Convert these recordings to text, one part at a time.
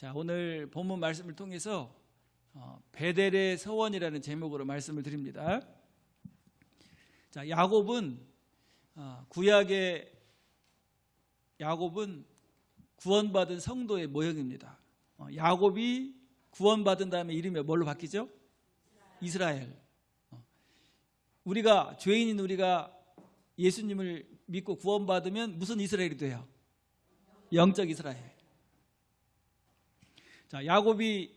자, 오늘 본문 말씀을 통해서 베델의 서원이라는 제목으로 말씀을 드립니다. 자, 야곱은 구약의 야곱은 구원받은 성도의 모형입니다. 야곱이 구원받은 다음에 이름이 뭘로 바뀌죠? 이스라엘. 우리가 죄인인 우리가 예수님을 믿고 구원받으면 무슨 이스라엘이 돼요? 영적 이스라엘. 자, 야곱이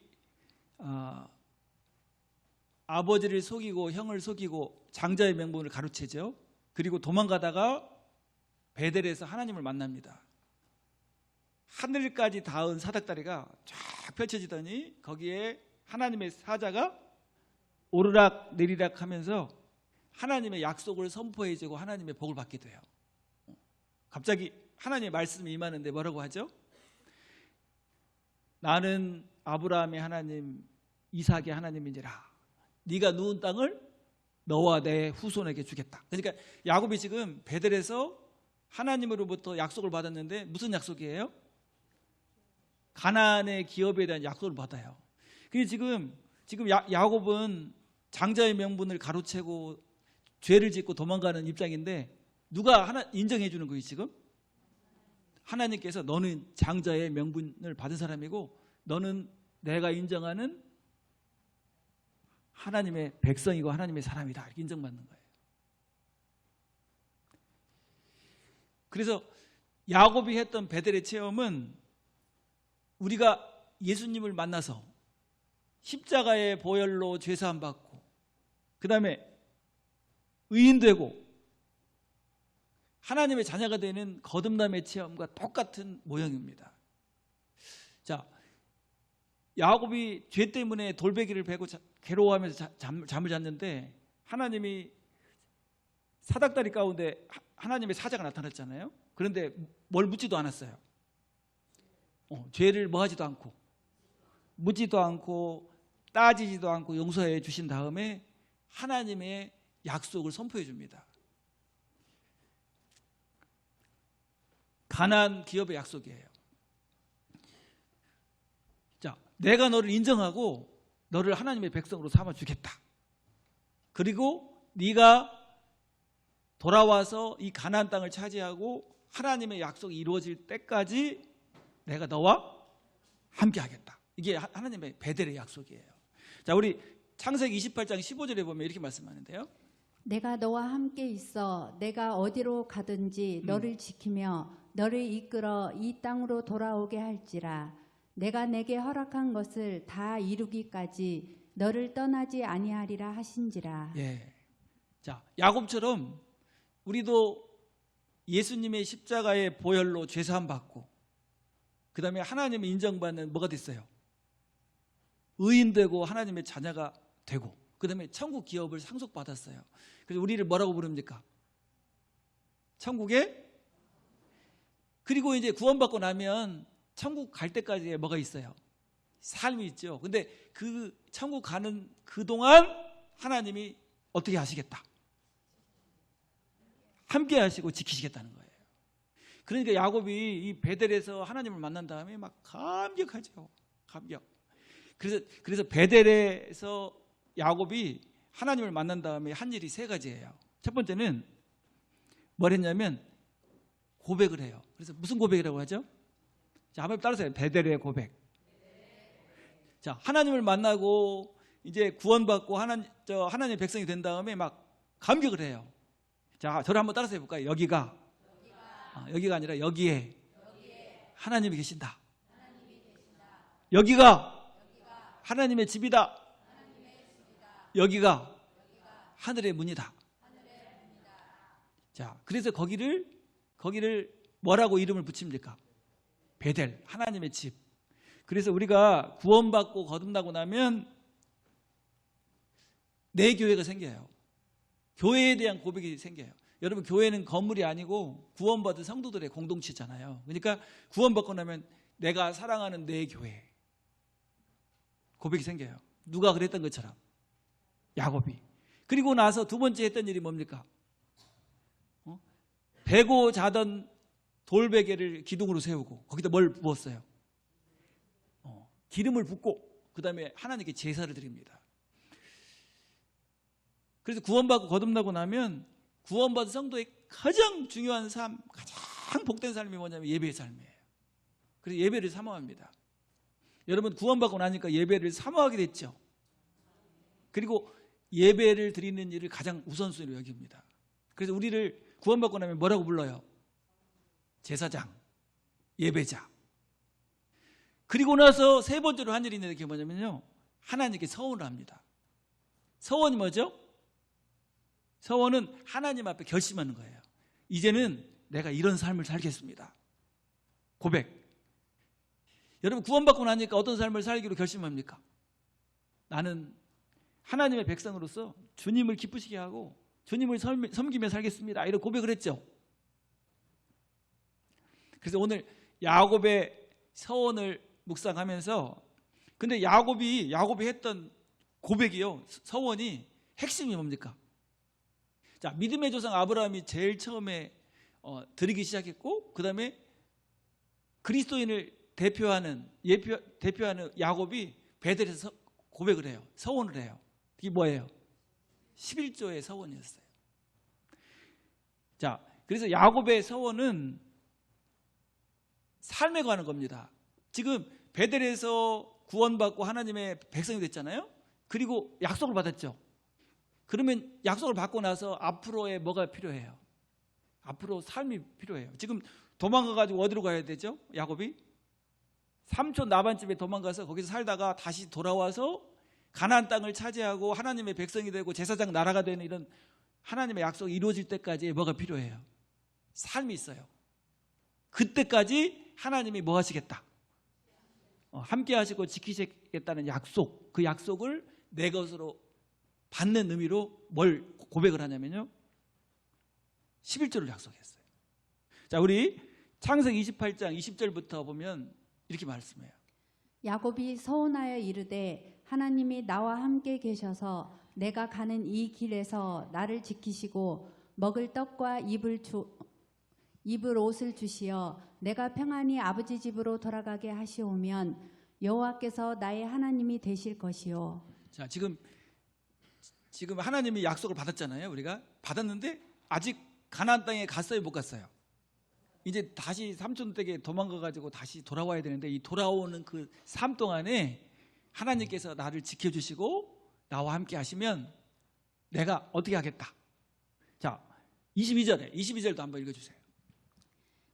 아버지를 속이고 형을 속이고 장자의 명분을 가로채죠. 그리고 도망가다가 베델에서 하나님을 만납니다. 하늘까지 닿은 사닥다리가 쫙 펼쳐지더니 거기에 하나님의 사자가 오르락 내리락 하면서 하나님의 약속을 선포해주고 하나님의 복을 받게 돼요. 갑자기 하나님의 말씀이 임하는데 뭐라고 하죠? 나는 아브라함의 하나님, 이삭의 하나님이니라. 네가 누운 땅을 너와 내 후손에게 주겠다. 그러니까 야곱이 지금 베델에서 하나님으로부터 약속을 받았는데 무슨 약속이에요? 가나안의 기업에 대한 약속을 받아요. 그게 지금 야곱은 장자의 명분을 가로채고 죄를 짓고 도망가는 입장인데 누가 하나 인정해 주는 거예요 지금? 하나님께서 너는 장자의 명분을 받은 사람이고 너는 내가 인정하는 하나님의 백성이고 하나님의 사람이다 이렇게 인정받는 거예요. 그래서 야곱이 했던 베델의 체험은 우리가 예수님을 만나서 십자가의 보혈로 죄사함 받고 그 다음에 의인되고 하나님의 자녀가 되는 거듭남의 체험과 똑같은 모형입니다. 자, 야곱이 죄 때문에 돌베개를 베고 괴로워하면서 잠을 잤는데 하나님이 사닥다리 가운데 하나님의 사자가 나타났잖아요. 그런데 뭘 묻지도 않았어요. 죄를 뭐하지도 않고 묻지도 않고 따지지도 않고 용서해 주신 다음에 하나님의 약속을 선포해 줍니다. 가나안 기업의 약속이에요. 자, 내가 너를 인정하고 너를 하나님의 백성으로 삼아 주겠다. 그리고 네가 돌아와서 이 가나안 땅을 차지하고 하나님의 약속이 이루어질 때까지 내가 너와 함께 하겠다. 이게 하나님의 베델의 약속이에요. 자, 우리 창세기 28장 15절에 보면 이렇게 말씀하는데요. 내가 너와 함께 있어 내가 어디로 가든지 너를 지키며 너를 이끌어 이 땅으로 돌아오게 할지라. 내가 내게 허락한 것을 다 이루기까지 너를 떠나지 아니하리라 하신지라. 예. 자, 야곱처럼 우리도 예수님의 십자가의 보혈로 죄사함 받고 그 다음에 하나님의 인정받는 뭐가 됐어요? 의인되고 하나님의 자녀가 되고 그 다음에 천국 기업을 상속받았어요. 그래서 우리를 뭐라고 부릅니까? 천국에. 그리고 이제 구원받고 나면 천국 갈 때까지 뭐가 있어요? 삶이 있죠. 근데 그 천국 가는 그동안 하나님이 어떻게 하시겠다? 함께 하시고 지키시겠다는 거예요. 그러니까 야곱이 이 베델에서 하나님을 만난 다음에 막 감격하죠. 감격. 그래서 베델에서 야곱이 하나님을 만난 다음에 한 일이 세 가지예요. 첫 번째는 뭘 했냐면 고백을 해요. 그래서 무슨 고백이라고 하죠? 자, 한번 따라서요. 베델의 고백. 자, 하나님을 만나고 이제 구원받고 하나님의 백성이 된 다음에 막 감격을 해요. 자, 저를 한번 따라서 해볼까요? 여기가 아니라 여기에 하나님이 계신다. 여기가 하나님의 집이다. 여기가 하늘의 문이다. 자, 그래서 거기를 뭐라고 이름을 붙입니까? 베델, 하나님의 집. 그래서 우리가 구원받고 거듭나고 나면 내 교회가 생겨요. 교회에 대한 고백이 생겨요. 여러분, 교회는 건물이 아니고 구원받은 성도들의 공동체잖아요. 그러니까 구원받고 나면 내가 사랑하는 내 교회 고백이 생겨요. 누가 그랬던 것처럼 야곱이. 그리고 나서 두 번째 했던 일이 뭡니까? 베고 자던 돌베개를 기둥으로 세우고 거기다 뭘 부었어요? 기름을 붓고 그 다음에 하나님께 제사를 드립니다. 그래서 구원받고 거듭나고 나면 구원받은 성도의 가장 중요한 삶, 가장 복된 삶이 뭐냐면 예배의 삶이에요. 그래서 예배를 사모합니다. 여러분 구원받고 나니까 예배를 사모하게 됐죠. 그리고 예배를 드리는 일을 가장 우선순위로 여깁니다. 그래서 우리를 구원받고 나면 뭐라고 불러요? 제사장, 예배자. 그리고 나서 세 번째로 한 일이 있는데 그게 뭐냐면요, 하나님께 서원을 합니다. 서원이 뭐죠? 서원은 하나님 앞에 결심하는 거예요. 이제는 내가 이런 삶을 살겠습니다. 고백. 여러분 구원받고 나니까 어떤 삶을 살기로 결심합니까? 나는 하나님의 백성으로서 주님을 기쁘시게 하고 주님을 섬기며 살겠습니다. 이런 고백을 했죠. 그래서 오늘 야곱의 서원을 묵상하면서, 근데 야곱이 했던 고백이요, 서원이 핵심이 뭡니까? 자, 믿음의 조상 아브라함이 제일 처음에 드리기 시작했고, 그 다음에 그리스도인을 대표하는 야곱이 베델에서 고백을 해요. 서원을 해요. 이게 뭐예요? 11조의 서원이었어요. 자, 그래서 야곱의 서원은 삶에 관한 겁니다. 지금 베델에서 구원받고 하나님의 백성이 됐잖아요. 그리고 약속을 받았죠. 그러면 약속을 받고 나서 앞으로의 뭐가 필요해요? 앞으로 삶이 필요해요. 지금 도망가가지고 어디로 가야 되죠? 야곱이 삼촌 라반집에 도망가서 거기서 살다가 다시 돌아와서 가나안 땅을 차지하고 하나님의 백성이 되고 제사장 나라가 되는 이런 하나님의 약속이 이루어질 때까지 뭐가 필요해요? 삶이 있어요. 그때까지 하나님이 뭐 하시겠다? 함께 하시고 지키시겠다는 약속, 그 약속을 내 것으로 받는 의미로 뭘 고백을 하냐면요, 11조를 약속했어요. 자, 우리 창세기 28장 20절부터 보면 이렇게 말씀해요. 야곱이 서원하여 이르되 하나님이 나와 함께 계셔서 내가 가는 이 길에서 나를 지키시고 먹을 떡과 입을 옷을 주시어 내가 평안히 아버지 집으로 돌아가게 하시오면 여호와께서 나의 하나님이 되실 것이요. 자, 지금 하나님이 약속을 받았잖아요. 우리가 받았는데 아직 가나안 땅에 갔어요, 못 갔어요? 이제 다시 삼촌 댁에 도망가가지고 다시 돌아와야 되는데, 이 돌아오는 그 삶 동안에 하나님께서 나를 지켜주시고 나와 함께 하시면 내가 어떻게 하겠다. 자, 22절도 한번 읽어주세요.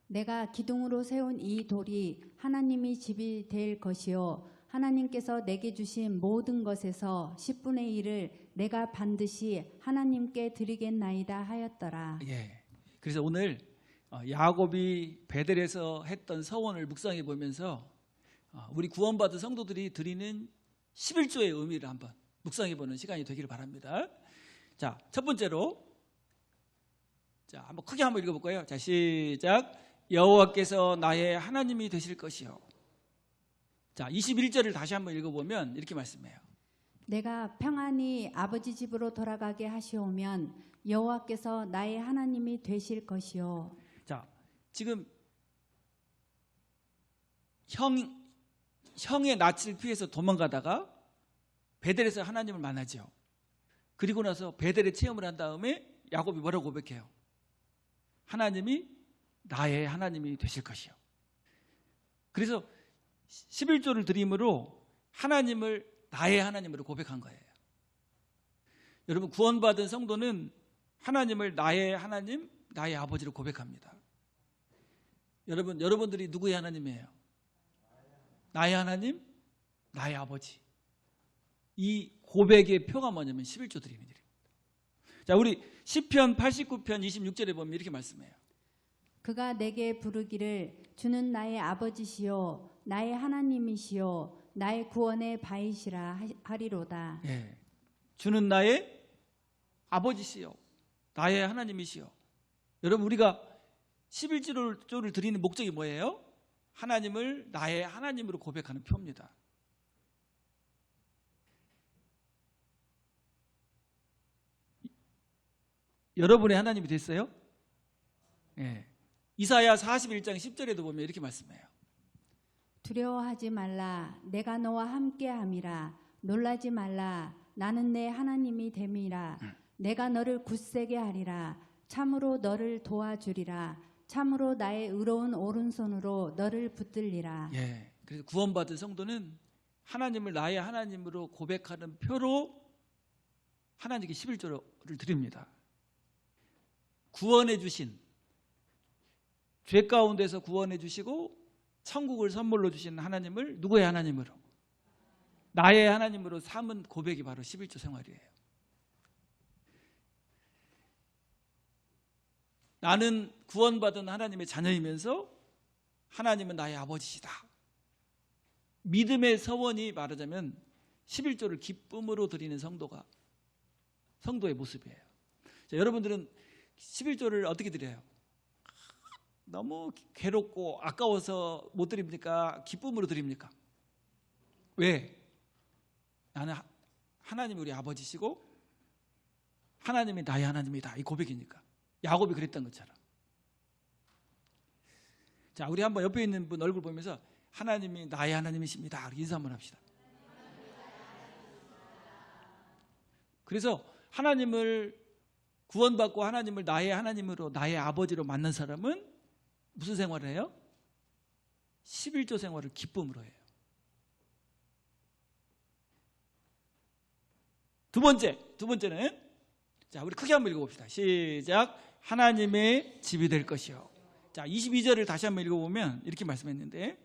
내가 기둥으로 세운 이 돌이 하나님이 집이 될 것이요 하나님께서 내게 주신 모든 것에서 10분의 1을 내가 반드시 하나님께 드리겠나이다 하였더라. 예. 그래서 오늘 야곱이 베델에서 했던 서원을 묵상해 보면서 우리 구원받은 성도들이 드리는 11조의 의미를 한번 묵상해 보는 시간이 되기를 바랍니다. 자, 첫 번째로, 자, 한번 크게 한번 읽어 볼까요? 자, 시작. 여호와께서 나의 하나님이 되실 것이요. 자, 21절을 다시 한번 읽어 보면 이렇게 말씀해요. 내가 평안히 아버지 집으로 돌아가게 하시오면 여호와께서 나의 하나님이 되실 것이요. 자, 지금 형의 낯을 피해서 도망가다가 베델에서 하나님을 만나죠. 그리고 나서 베델에 체험을 한 다음에 야곱이 뭐라고 고백해요? 하나님이 나의 하나님이 되실 것이요. 그래서 11조를 드림으로 하나님을 나의 하나님으로 고백한 거예요. 여러분 구원받은 성도는 하나님을 나의 하나님, 나의 아버지로 고백합니다. 여러분들이 누구의 하나님이에요? 나의 하나님, 나의 아버지. 이 고백의 표가 뭐냐면 11조 드리는 일입니다. 자, 우리 시편 89편 26절에 보면 이렇게 말씀해요. 그가 내게 부르기를 주는 나의 아버지시요 나의 하나님이시요 나의 구원의 바이시라 하리로다. 예. 주는 나의 아버지시요 나의 하나님이시요. 여러분 우리가 11조를 드리는 목적이 뭐예요? 하나님을 나의 하나님으로 고백하는 표입니다. 여러분의 하나님이 됐어요? 예. 이사야 41장 10절에도 보면 이렇게 말씀해요. 두려워하지 말라. 내가 너와 함께함이라. 놀라지 말라. 나는 내 하나님이 됨이라. 내가 너를 굳세게 하리라. 참으로 너를 도와주리라. 참으로 나의 의로운 오른손으로 너를 붙들리라. 예. 그래서 구원받은 성도는 하나님을 나의 하나님으로 고백하는 표로 하나님께 11조를 드립니다. 구원해 주신, 죄 가운데서 구원해 주시고 천국을 선물로 주신 하나님을 누구의 하나님으로? 나의 하나님으로 삼은 고백이 바로 11조 생활이에요. 나는 구원받은 하나님의 자녀이면서 하나님은 나의 아버지시다. 믿음의 서원이 말하자면 11조를 기쁨으로 드리는 성도의 모습이에요. 자, 여러분들은 11조를 어떻게 드려요? 너무 괴롭고 아까워서 못 드립니까? 기쁨으로 드립니까? 왜? 나는 하나님이 우리 아버지시고 하나님이 나의 하나님이다. 이 고백이니까. 야곱이 그랬던 것처럼. 자, 우리 한번 옆에 있는 분 얼굴 보면서 하나님이 나의 하나님이십니다. 인사 한번 합시다. 그래서 하나님을 구원받고 하나님을 나의 하나님으로 나의 아버지로 만난 사람은 무슨 생활을 해요? 11조 생활을 기쁨으로 해요. 두 번째는 자, 우리 크게 한번 읽어봅시다. 시작. 하나님의 집이 될 것이요. 자, 22절을 다시 한번 읽어보면 이렇게 말씀했는데,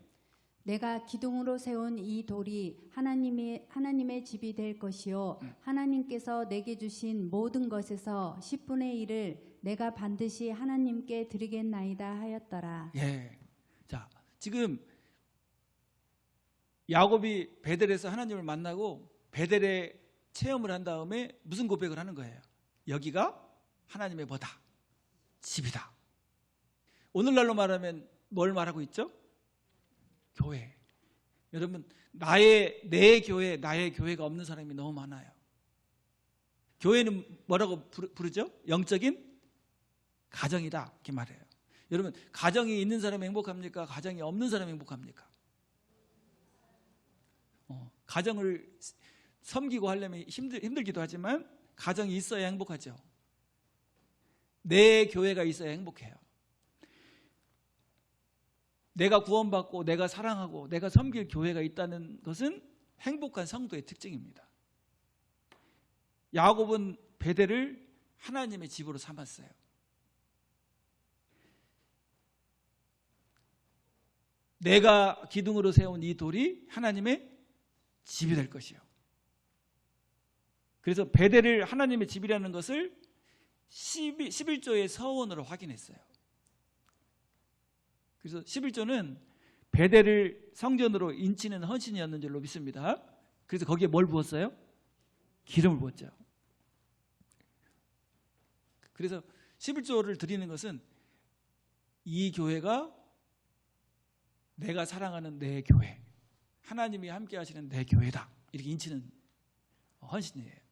내가 기둥으로 세운 이 돌이 하나님의 집이 될 것이요 하나님께서 내게 주신 모든 것에서 10분의 1을 내가 반드시 하나님께 드리겠나이다 하였더라. 예. 자, 지금 야곱이 베델에서 하나님을 만나고 베델에 체험을 한 다음에 무슨 고백을 하는 거예요? 여기가 하나님의 뭐다? 집이다. 오늘날로 말하면 뭘 말하고 있죠? 교회. 여러분, 내 교회, 나의 교회가 없는 사람이 너무 많아요. 교회는 뭐라고 부르죠? 영적인 가정이다, 이렇게 말해요. 여러분, 가정이 있는 사람이 행복합니까? 가정이 없는 사람이 행복합니까? 가정을 섬기고 하려면 힘들기도 하지만 가정이 있어야 행복하죠. 내 교회가 있어야 행복해요. 내가 구원받고 내가 사랑하고 내가 섬길 교회가 있다는 것은 행복한 성도의 특징입니다. 야곱은 베델을 하나님의 집으로 삼았어요. 내가 기둥으로 세운 이 돌이 하나님의 집이 될 것이요. 그래서 베델을 하나님의 집이라는 것을 11조의 서원으로 확인했어요. 그래서 11조는 베델을 성전으로 인치는 헌신이었는 줄로 믿습니다. 그래서 거기에 뭘 부었어요? 기름을 부었죠. 그래서 11조를 드리는 것은 이 교회가 내가 사랑하는 내 교회, 하나님이 함께 하시는 내 교회다, 이렇게 인치는 헌신이에요.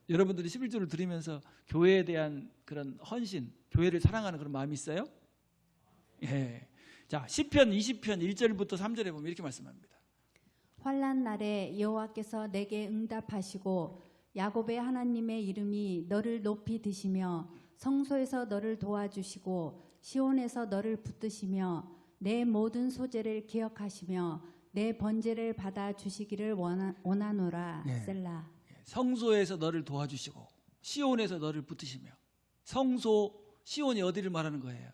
여러분들이 11조를 드리면서 교회에 대한 그런 헌신, 교회를 사랑하는 그런 마음이 있어요? 예. 자, 시편 20편 1절부터 3절에 보면 이렇게 말씀합니다. 환난 날에 여호와께서 내게 응답하시고 야곱의 하나님의 이름이 너를 높이 드시며 성소에서 너를 도와주시고 시온에서 너를 붙드시며 내 모든 소재를 기억하시며 내 번제를 받아 주시기를 원하노라. 예. 셀라. 성소에서 너를 도와주시고 시온에서 너를 붙드시며. 성소, 시온이 어디를 말하는 거예요?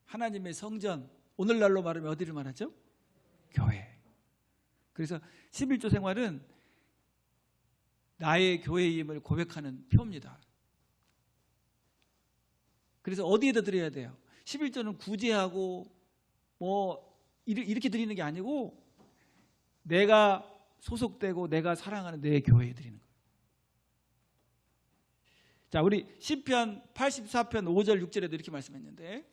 하나님의 성전, 오늘날로 말하면 어디를 말하죠? 교회. 그래서 11조 생활은 나의 교회임을 고백하는 표입니다. 그래서 어디에다 드려야 돼요? 11조는 구제하고 뭐 이렇게 드리는 게 아니고 내가 소속되고 내가 사랑하는 내 교회에 드리는 거예요. 자, 우리 시편 84편 5절 6절에도 이렇게 말씀했는데,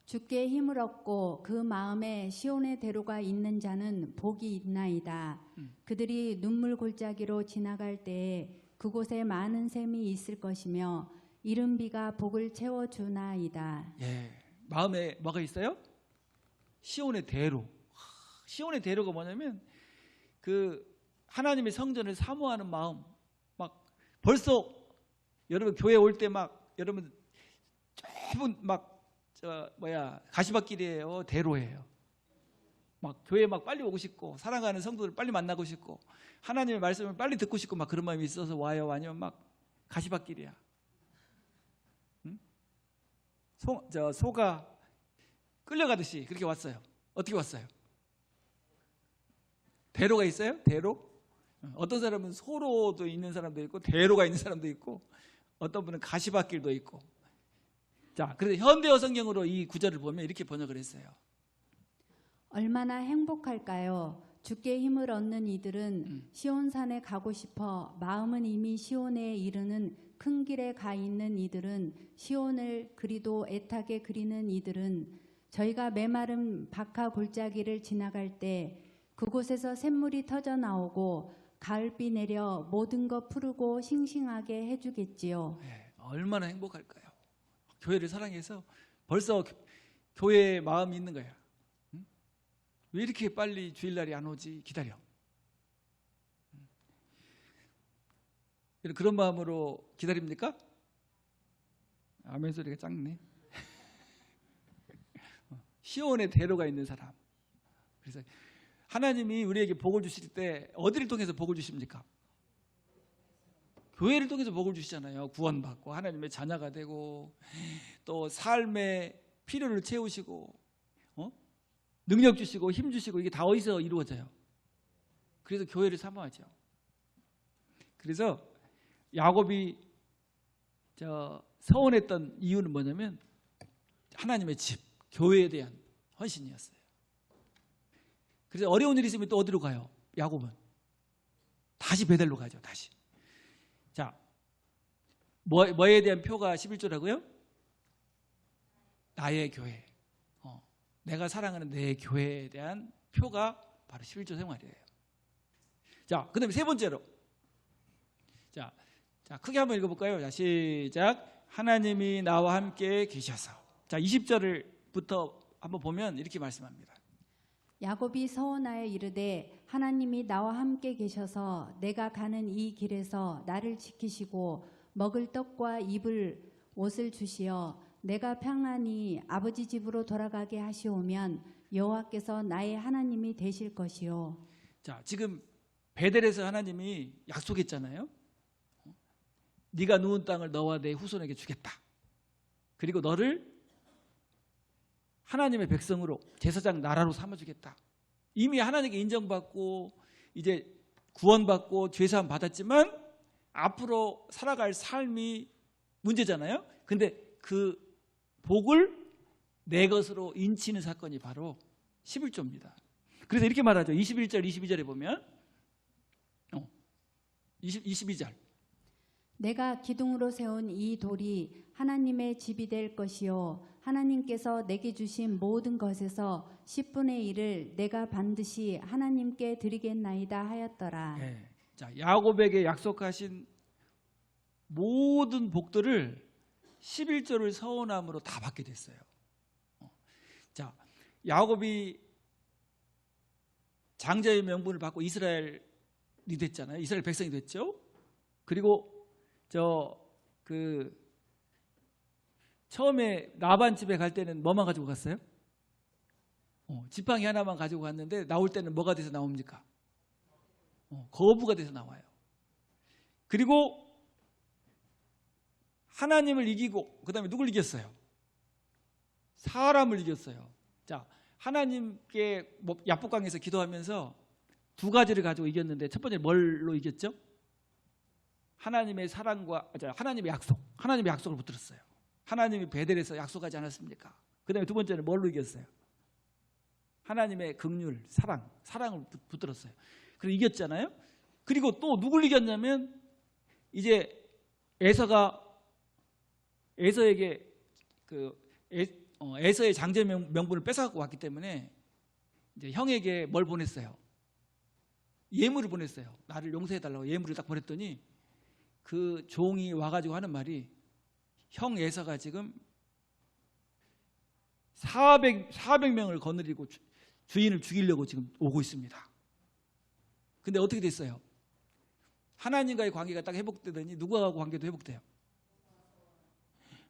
주께 힘을 얻고 그 마음에 시온의 대로가 있는 자는 복이 있나이다. 그들이 눈물 골짜기로 지나갈 때에 그곳에 많은 샘이 있을 것이며 이른 비가 복을 채워주나이다. 예, 마음에 뭐가 있어요? 시온의 대로. 시온의 대로가 뭐냐면 그 하나님의 성전을 사모하는 마음. 막 벌써 여러분 교회 올 때 막 여러분 좁은 가시밭길이에요. 대로예요. 막 교회 막 빨리 오고 싶고 사랑하는 성도들 빨리 만나고 싶고 하나님의 말씀을 빨리 듣고 싶고 막 그런 마음이 있어서 와요. 아니면 막 가시밭길이야. 응? 소가 끌려가듯이 그렇게 왔어요. 어떻게 왔어요? 대로가 있어요? 대로? 어떤 사람은 소로도 있는 사람도 있고 대로가 있는 사람도 있고 어떤 분은 가시밭길도 있고. 자, 그래서 현대어 성경으로 이 구절을 보면 이렇게 번역을 했어요. 얼마나 행복할까요? 주께 힘을 얻는 이들은 시온산에 가고 싶어 마음은 이미 시온에 이르는 큰 길에 가 있는 이들은 시온을 그리도 애타게 그리는 이들은 저희가 메마른 박하 골짜기를 지나갈 때 그곳에서 샘물이 터져 나오고 가을비 내려 모든 것 푸르고 싱싱하게 해주겠지요. 네, 얼마나 행복할까요? 교회를 사랑해서 벌써 교회에 마음이 있는 거야. 응? 왜 이렇게 빨리 주일날이 안 오지? 기다려. 그런 마음으로 기다립니까? 아멘 소리가 작네. 시온의 대로가 있는 사람. 그래서 하나님이 우리에게 복을 주실 때 어디를 통해서 복을 주십니까? 교회를 통해서 복을 주시잖아요. 구원받고 하나님의 자녀가 되고 또 삶의 필요를 채우시고 능력 주시고 힘 주시고 이게 다 어디서 이루어져요? 그래서 교회를 사모하죠. 그래서 야곱이 서운했던 이유는 뭐냐면 하나님의 집, 교회에 대한 헌신이었어요. 그래서 어려운 일이 있으면 또 어디로 가요? 야곱은 다시 베델로 가죠. 다시. 자, 뭐에 대한 표가 11조라고요? 나의 교회. 내가 사랑하는 내 교회에 대한 표가 바로 11조 생활이에요. 자, 그 다음에 세 번째로. 자, 크게 한번 읽어볼까요? 자, 시작. 하나님이 나와 함께 계셔서. 자, 20절부터 한번 보면 이렇게 말씀합니다. 야곱이 서원하여 이르되 하나님이 나와 함께 계셔서 내가 가는 이 길에서 나를 지키시고 먹을 떡과 입을 옷을 주시어 내가 평안히 아버지 집으로 돌아가게 하시오면 여호와께서 나의 하나님이 되실 것이요. 자, 지금 베델에서 하나님이 약속했잖아요. 네가 누운 땅을 너와 내 후손에게 주겠다. 그리고 너를 하나님의 백성으로 제사장 나라로 삼아주겠다. 이미 하나님께 인정받고 이제 구원받고 죄사함 받았지만 앞으로 살아갈 삶이 문제잖아요. 근데 그 복을 내 것으로 인치는 사건이 바로 11조입니다. 그래서 이렇게 말하죠. 21절 22절에 보면 22절 내가 기둥으로 세운 이 돌이 하나님의 집이 될 것이요 하나님께서 내게 주신 모든 것에서 10분의 1을 내가 반드시 하나님께 드리겠나이다 하였더라. 네. 자, 야곱에게 약속하신 모든 복들을 11조를 서원함으로 다 받게 됐어요. 자, 야곱이 장자의 명분을 받고 이스라엘이 됐잖아요. 이스라엘 백성이 됐죠. 그리고 처음에 라반 집에 갈 때는 뭐만 가지고 갔어요? 지팡이 하나만 가지고 갔는데 나올 때는 뭐가 돼서 나옵니까? 거부가 돼서 나와요. 그리고 하나님을 이기고 그 다음에 누굴 이겼어요? 사람을 이겼어요. 자, 하나님께 야복강에서 기도하면서 두 가지를 가지고 이겼는데 첫 번째 뭘로 이겼죠? 하나님의 사랑과 하나님의 약속, 하나님의 약속을 붙들었어요. 하나님이 베델에서 약속하지 않았습니까? 그 다음에 두 번째는 뭘로 이겼어요? 하나님의 긍휼, 사랑을 붙들었어요. 그래서 이겼잖아요. 그리고 또 누굴 이겼냐면 이제 에서에게 에서의 장제 명분을 뺏어갖고 왔기 때문에 이제 형에게 뭘 보냈어요? 예물을 보냈어요. 나를 용서해달라고 예물을 딱 보냈더니 그 종이 와가지고 하는 말이 형 에서가 지금 400명을 거느리고 주인을 죽이려고 지금 오고 있습니다. 근데 어떻게 됐어요? 하나님과의 관계가 딱 회복되더니 누구하고 관계도 회복돼요.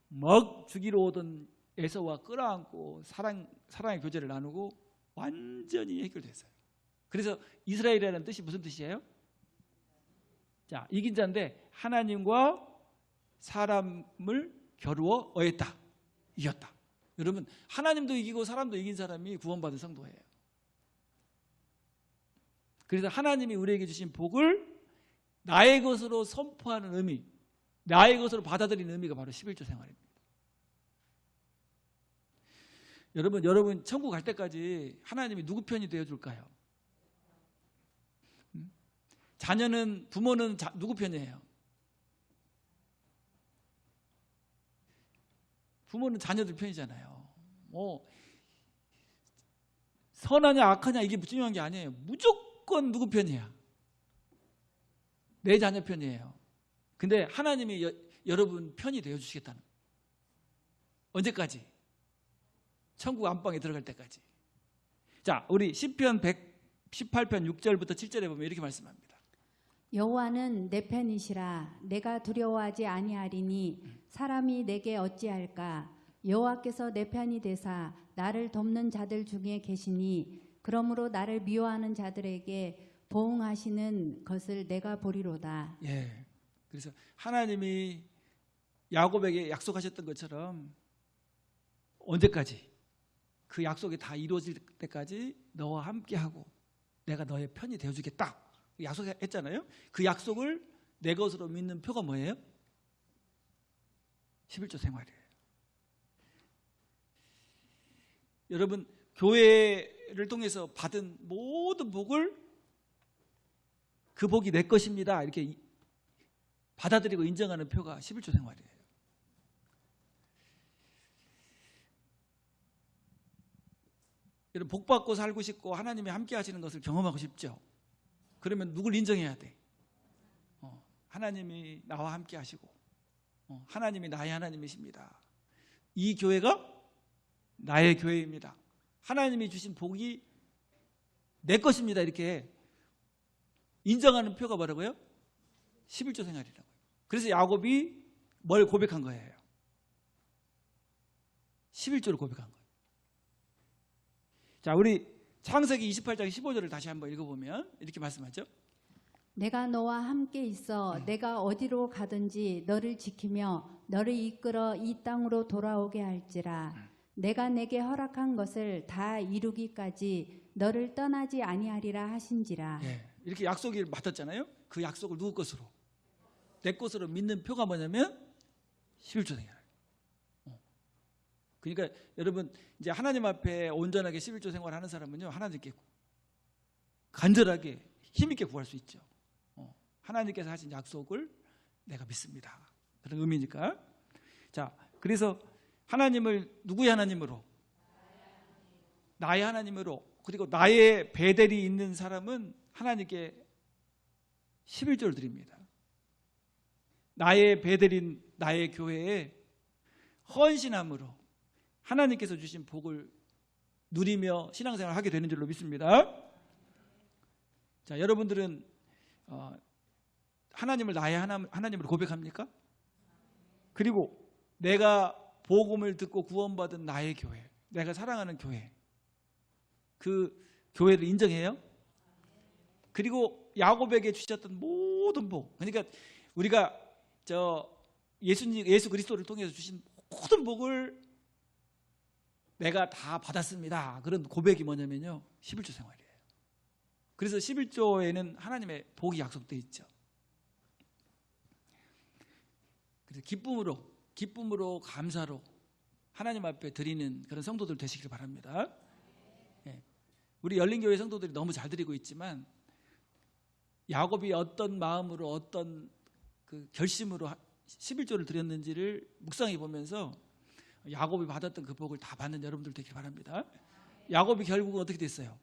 막 죽이러 오던 에서와 끌어안고 사랑의 교제를 나누고 완전히 해결됐어요. 그래서 이스라엘이라는 뜻이 무슨 뜻이에요? 자, 이긴 자인데 하나님과 사람을 겨루어 어했다. 이겼다. 여러분, 하나님도 이기고 사람도 이긴 사람이 구원받은 성도예요. 그래서 하나님이 우리에게 주신 복을 나의 것으로 선포하는 의미, 나의 것으로 받아들이는 의미가 바로 11조 생활입니다. 여러분 천국 갈 때까지 하나님이 누구 편이 되어줄까요? 부모는 누구 편이에요? 부모는 자녀들 편이잖아요. 선하냐 악하냐 이게 중요한 게 아니에요. 무조건 누구 편이야? 내 자녀 편이에요. 근데 하나님이 여러분 편이 되어주시겠다는. 언제까지? 천국 안방에 들어갈 때까지. 자, 우리 시편 118편 6절부터 7절에 보면 이렇게 말씀합니다. 여호와는 내 편이시라. 내가 두려워하지 아니하리니 사람이 내게 어찌할까. 여호와께서 내 편이 되사 나를 돕는 자들 중에 계시니 그러므로 나를 미워하는 자들에게 보응하시는 것을 내가 보리로다. 예. 그래서 하나님이 야곱에게 약속하셨던 것처럼 언제까지? 그 약속이 다 이루어질 때까지 너와 함께하고 내가 너의 편이 되어주겠다. 약속했잖아요. 그 약속을 내 것으로 믿는 표가 뭐예요? 11조 생활이에요. 여러분, 교회를 통해서 받은 모든 복을 그 복이 내 것입니다. 이렇게 받아들이고 인정하는 표가 11조 생활이에요. 여러분, 복 받고 살고 싶고 하나님이 함께 하시는 것을 경험하고 싶죠. 그러면 누굴 인정해야 돼? 하나님이 나와 함께 하시고 하나님이 나의 하나님이십니다. 이 교회가 나의 교회입니다. 하나님이 주신 복이 내 것입니다. 이렇게 인정하는 표가 뭐라고요? 11조 생활이라고요. 그래서 야곱이 뭘 고백한 거예요? 11조를 고백한 거예요. 자, 우리 창세기 28장 15절을 다시 한번 읽어보면 이렇게 말씀하죠. 내가 너와 함께 있어 내가 어디로 가든지 너를 지키며 너를 이끌어 이 땅으로 돌아오게 할지라. 내가 내게 허락한 것을 다 이루기까지 너를 떠나지 아니하리라 하신지라. 예, 이렇게 약속을 맡았잖아요. 그 약속을 누구 것으로? 내 것으로 믿는 표가 뭐냐면 11조 생활. 그러니까 여러분, 이제 하나님 앞에 온전하게 11조 생활하는 사람은요, 하나님께 간절하게 힘있게 구할 수 있죠. 하나님께서 하신 약속을 내가 믿습니다. 그런 의미니까. 자, 그래서 하나님을 누구의 하나님으로? 나의 하나님으로. 그리고 나의 베델이 있는 사람은 하나님께 11조를 드립니다. 나의 베델인 나의 교회에 헌신함으로 하나님께서 주신 복을 누리며 신앙생활을 하게 되는 줄로 믿습니다. 자, 여러분들은 하나님을 나의 하나님으로 고백합니까? 그리고 내가 복음을 듣고 구원받은 나의 교회, 내가 사랑하는 교회, 그 교회를 인정해요? 그리고 야곱에게 주셨던 모든 복, 그러니까 우리가 예수 그리스도를 통해서 주신 모든 복을 내가 다 받았습니다. 그런 고백이 뭐냐면요, 11조 생활이에요. 그래서 11조에는 하나님의 복이 약속되어 있죠. 그래서 기쁨으로 감사로 하나님 앞에 드리는 그런 성도들 되시길 바랍니다. 예. 우리 열린교회 성도들이 너무 잘 드리고 있지만 야곱이 어떤 마음으로 어떤 그 결심으로 11조를 드렸는지를 묵상해 보면서 야곱이 받았던 그 복을 다 받는 여러분들 되길 바랍니다. 야곱이 결국은 어떻게 됐어요?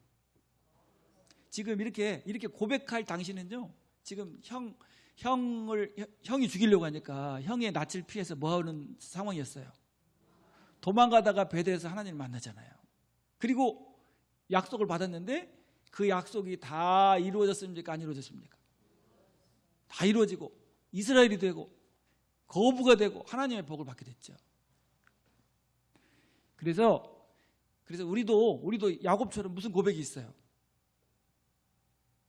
지금 이렇게 고백할 당신은요, 지금 형이 죽이려고 하니까 형의 낯을 피해서 뭐 하는 상황이었어요? 도망가다가 베델에서 하나님을 만나잖아요. 그리고 약속을 받았는데 그 약속이 다 이루어졌습니까? 안 이루어졌습니까? 다 이루어지고 이스라엘이 되고 거부가 되고 하나님의 복을 받게 됐죠. 그래서 우리도 야곱처럼 무슨 고백이 있어요?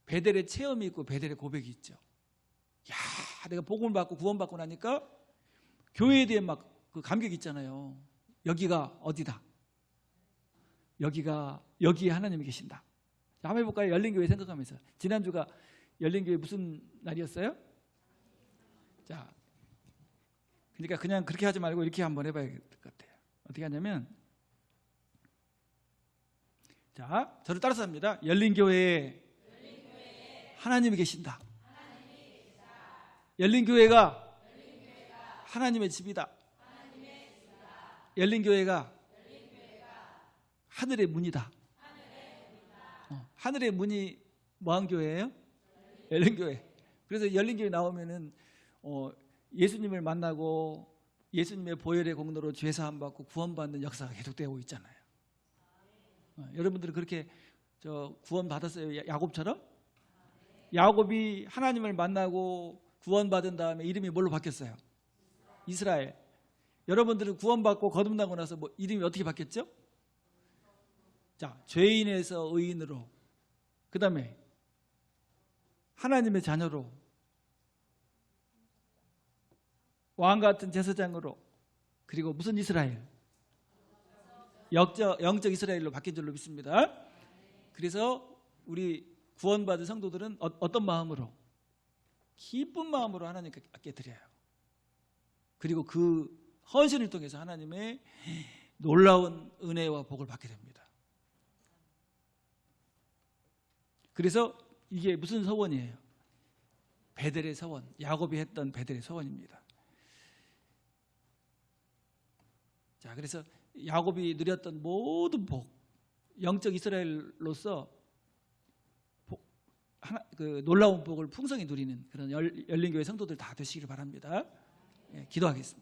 베델의 체험이 있고 베델의 고백이 있죠. 야, 내가 복음을 받고 구원받고 나니까 교회에 대한 막 그 감격이 있잖아요. 여기가 어디다? 여기에 하나님이 계신다. 자, 한번 해볼까요? 열린교회 생각하면서. 지난주가 열린교회 무슨 날이었어요? 자, 그러니까 그냥 그렇게 하지 말고 이렇게 한번 해봐야 될 것 같아요. 어떻게 하냐면, 자, 저를 따라서 합니다. 열린교회에 하나님이 계신다. 열린교회가 하나님의 집이다. 열린교회가 하늘의 문이다. 하늘의 문이 뭐한 교회예요? 열린교회. 그래서 열린교회 나오면은 예수님을 만나고 예수님의 보혈의 공로로 죄사함 받고 구원받는 역사가 계속되고 있잖아요. 여러분들은 그렇게 구원 받았어요? 야곱처럼? 야곱이 하나님을 만나고 구원받은 다음에 이름이 뭘로 바뀌었어요? 이스라엘. 여러분들은 구원받고 거듭나고 나서 이름이 어떻게 바뀌었죠? 자, 죄인에서 의인으로, 그 다음에 하나님의 자녀로, 왕 같은 제사장으로, 그리고 무슨 이스라엘? 영적 이스라엘로 바뀐 줄로 믿습니다. 그래서 우리 구원받은 성도들은 어떤 마음으로? 기쁜 마음으로 하나님께 드려요. 그리고 그 헌신을 통해서 하나님의 놀라운 은혜와 복을 받게 됩니다. 그래서 이게 무슨 서원이에요? 베델의 서원, 야곱이 했던 베델의 서원입니다. 자, 그래서 야곱이 누렸던 모든 복, 영적 이스라엘로서 그 놀라운 복을 풍성히 누리는 그런 열린교회 성도들 다 되시기를 바랍니다. 예, 기도하겠습니다.